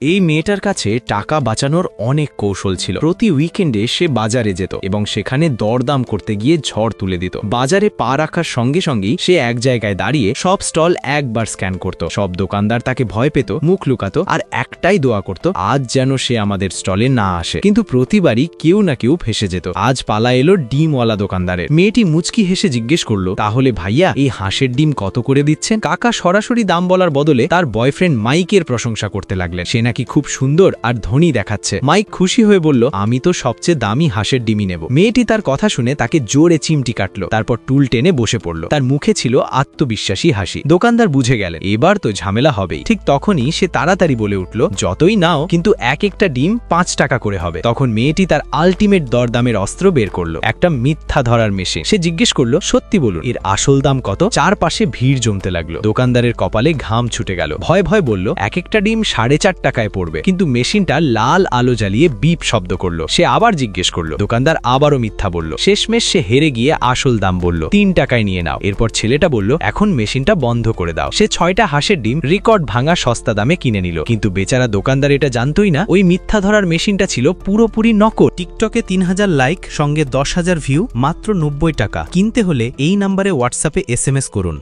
এই মেয়েটার কাছে টাকা বাঁচানোর অনেক কৌশল ছিল। প্রতি উইকেন্ডে সে বাজারে যেত এবং সেখানে দরদাম করতে গিয়ে ঝড় তুলে দিত। বাজারে পা রাখার সঙ্গে সঙ্গেই সে এক জায়গায় দাঁড়িয়ে সব স্টল একবার স্ক্যান করত। সব দোকানদার তাকে ভয় পেত, মুখ লুকাতো আর একটাই দোয়া করত, আজ যেন সে আমাদের স্টলে না আসে। কিন্তু প্রতিবারই কেউ না কেউ ফেসে যেত। আজ পালা এলো ডিমওয়ালা দোকানদারের। মেয়েটি মুচকি হেসে জিজ্ঞেস করলো, তাহলে ভাইয়া এই হাঁসের ডিম কত করে দিচ্ছেন? কাকা সরাসরি দাম বলার বদলে তার বয়ফ্রেন্ড মাইকের প্রশংসা করতে লাগলেন। সে নাকি খুব সুন্দর আর ধনী দেখাচ্ছে। মাইক খুশি হয়ে বলল, আমি তো সবচেয়ে দামি হাঁসের ডিমই নেব। মেয়েটি তার কথা শুনে তাকে জোরে চিমটি কাটলো, তারপর টুল টেনে বসে পড়ল। তার মুখে ছিল আত্মবিশ্বাসী হাসি। দোকানদার বুঝে গেলেন এবার তো ঝামেলা হবেই। ঠিক তখনই সে তাড়াতাড়ি বলে উঠল, যতই নাও কিন্তু এক একটা ডিম 5 টাকা করে হবে। তখন মেয়েটি তার আলটিমেট দরদামের অস্ত্র বের করলো, একটা মিথ্যা ধরার মেশিন। সে জিজ্ঞেস করলো, সত্যি বলুন এর আসল দাম কত? চারপাশে ভিড় জমতে লাগলো। দোকানদারের কপালে ঘাম ছুটে গেল। ভয় ভয় বলল, এক একটা ডিম 4.5 টাকায় পড়বে। কিন্তু মেশিনটা লাল আলো জ্বালিয়ে বিপ শব্দ করলো। সে আবার জিজ্ঞেস করলো। দোকানদার আবারও মিথ্যা বলল। শেষমেশ সে হেরে গিয়ে আসল দাম বলল, 3 টাকায় নিয়ে নাও। এরপর ছেলেটা বলল, এখন মেশিনটা বন্ধ করে দাও। সে 6টা হাঁসের ডিম রেকর্ড ভাঙা সস্তা দামে কিনে নিল। কিন্তু বেচারা দোকানদার এটা জানতোই না ওই মিথ্যা ধরার মেশিনটা ছিল পুরোপুরি নকল। টিকটকে 3000 লাইক সঙ্গে 10,000 ভিউ, মাত্র 90 টাকা। কিনতে হলে এই নাম্বারে হোয়াটসঅ্যাপে SMS করুন।